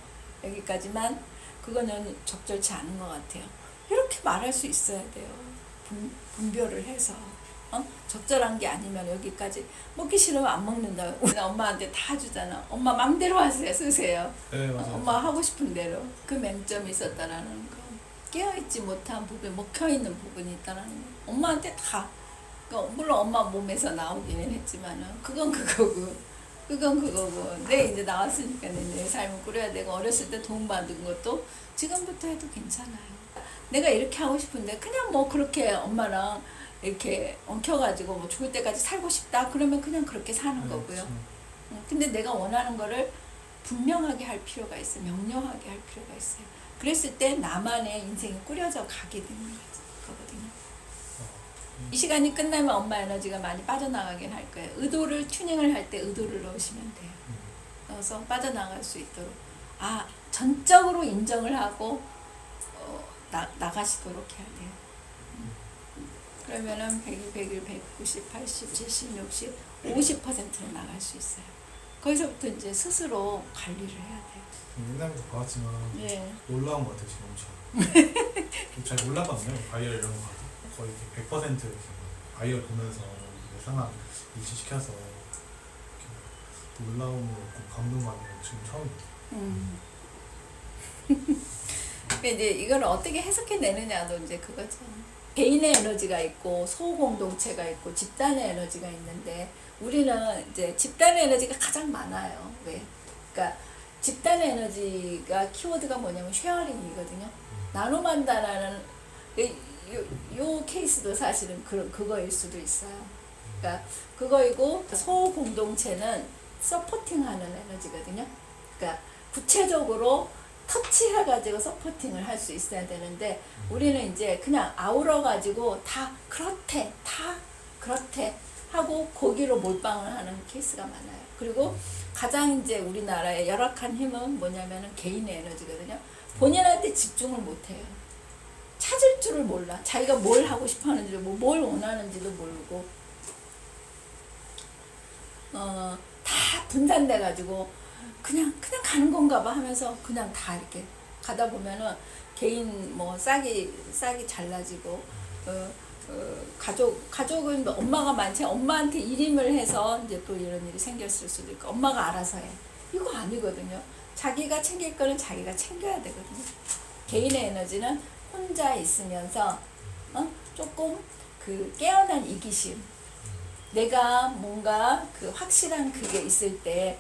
여기까지만 그거는 적절치 않은 것 같아요. 이렇게 말할 수 있어야 돼요. 분별을 해서. 적절한 게 아니면 여기까지 먹기 싫으면 안 먹는다. 우리 엄마한테 다 주잖아. 엄마 맘대로 하세요. 쓰세요. 네, 맞아요. 엄마 하고 싶은 대로. 그 맹점이 있었다라는 거. 깨어있지 못한 부분, 먹혀있는 부분이 있다라는 거. 엄마한테 다. 그러니까 물론 엄마 몸에서 나오기는 했지만은 그건 그거고. 내 이제 나왔으니까 내 삶을 꾸려야 되고 어렸을 때 도움받은 것도 지금부터 해도 괜찮아요. 내가 이렇게 하고 싶은데 그냥 뭐 그렇게 엄마랑 이렇게 엉켜가지고 뭐 죽을 때까지 살고 싶다 그러면 그냥 그렇게 사는 거고요. 근데 내가 원하는 거를 분명하게 할 필요가 있어요. 명료하게 할 필요가 있어요. 그랬을 때 나만의 인생이 꾸려져 가게 되는 거거든요. 이 시간이 끝나면 엄마 에너지가 많이 빠져나가긴 할 거예요. 의도를 튜닝을 할 때 의도를 넣으시면 돼요. 넣어서 빠져나갈 수 있도록 전적으로 인정을 하고 나가시도록 해야 돼요. 그러면은 100일, 100일, 190, 80, 70, 60, 50%는 나갈 수 있어요. 거기서부터 이제 스스로 관리를 해야 돼요. 옛날부터 봐왔지만 예. 놀라운 것 같아요 지금 엄청. 잘 몰랐거든요. 바이얼 이런 거 거의 100% 이렇게 바이얼 보면서 내 상황 일치시켜서 이렇게 놀라움을 얻고 감동받는 건 지금 처음이에요. 그러니까 이제 이걸 어떻게 해석해내느냐도 이제 그거죠. 개인의 에너지가 있고 소공동체가 있고 집단의 에너지가 있는데 우리는 이제 집단의 에너지가 가장 많아요. 왜? 그러니까 집단의 에너지가 키워드가 뭐냐면 쉐어링이거든요. 나눔한다라는 요 케이스도 사실은 그거일 수도 있어요. 그러니까 그거이고 소공동체는 서포팅하는 에너지거든요. 그러니까 구체적으로 터치해가지고 서포팅을 할 수 있어야 되는데 우리는 이제 그냥 아우러가지고 다 그렇대 하고 거기로 몰빵을 하는 케이스가 많아요. 그리고 가장 이제 우리나라의 열악한 힘은 뭐냐면은 개인의 에너지거든요. 본인한테 집중을 못해요. 찾을 줄을 몰라. 자기가 뭘 하고 싶어 하는지도 뭘 원하는지도 모르고 다 분산돼가지고 그냥 가는 건가 봐 하면서 그냥 다 이렇게 가다 보면은 개인 뭐 싹이 잘라지고 가족은 뭐 엄마가 많지 엄마한테 일임을 해서 이제 또 이런 일이 생겼을 수도 있고 엄마가 알아서 해. 이거 아니거든요. 자기가 챙길 거는 자기가 챙겨야 되거든요. 개인의 에너지는 혼자 있으면서 조금 그 깨어난 이기심 내가 뭔가 그 확실한 그게 있을 때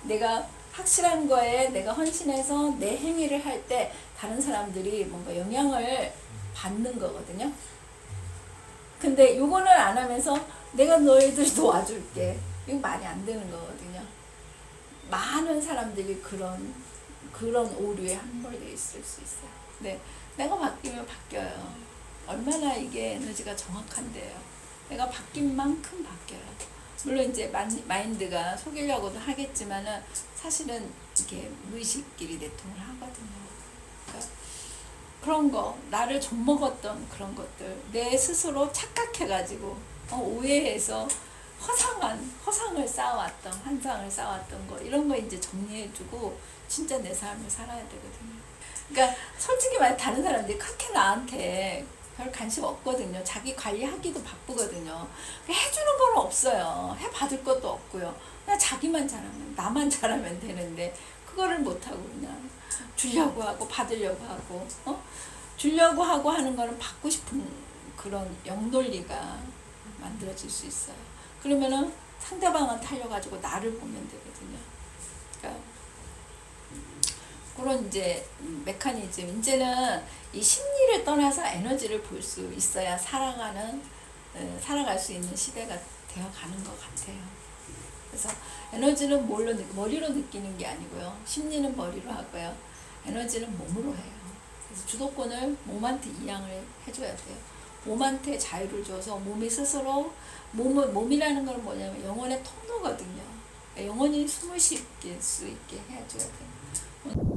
내가 확실한 거에 내가 헌신해서 내 행위를 할 때 다른 사람들이 뭔가 영향을 받는 거거든요. 근데 요거는 안 하면서 내가 너희들 도와줄게. 이거 말이 안 되는 거거든요. 많은 사람들이 그런 오류에 함몰되어 있을 수 있어요. 네, 내가 바뀌면 바뀌어요. 얼마나 이게 에너지가 정확한데요. 내가 바뀐 만큼 바뀌어요. 물론 이제 마인드가 속이려고도 하겠지만은 사실은 이게 무의식끼리 내통을 하거든요. 그러니까 그런 거, 나를 좀먹었던 그런 것들, 내 스스로 착각해가지고 오해해서 허상을 쌓아왔던, 환상을 쌓아왔던 거 이런 거 이제 정리해주고 진짜 내 삶을 살아야 되거든요. 그러니까 솔직히 말해 다른 사람들이 그렇게 나한테 별 관심 없거든요. 자기 관리하기도 바쁘거든요. 해주는 건 없어요. 해받을 것도 없고요. 그냥 자기만 잘하면 나만 잘하면 되는데 그거를 못하고 그냥 주려고 하고 받으려고 하고 주려고 하고 하는 거는 받고 싶은 그런 영논리가 만들어질 수 있어요. 그러면은 상대방은 탈려가지고 나를 보면 되거든요. 그러니까 그런 이제 메커니즘, 이제는 이 심리를 떠나서 에너지를 볼 수 있어야 살아갈 수 있는 시대가 되어가는 것 같아요. 그래서 에너지는 머리로 느끼는 게 아니고요. 심리는 머리로 하고요. 에너지는 몸으로 해요. 그래서 주도권을 몸한테 이양을 해줘야 돼요. 몸한테 자유를 줘서 몸이 스스로, 몸이라는 건 뭐냐면 영혼의 통로거든요. 영혼이 숨을 쉴 수 있게 해줘야 돼요.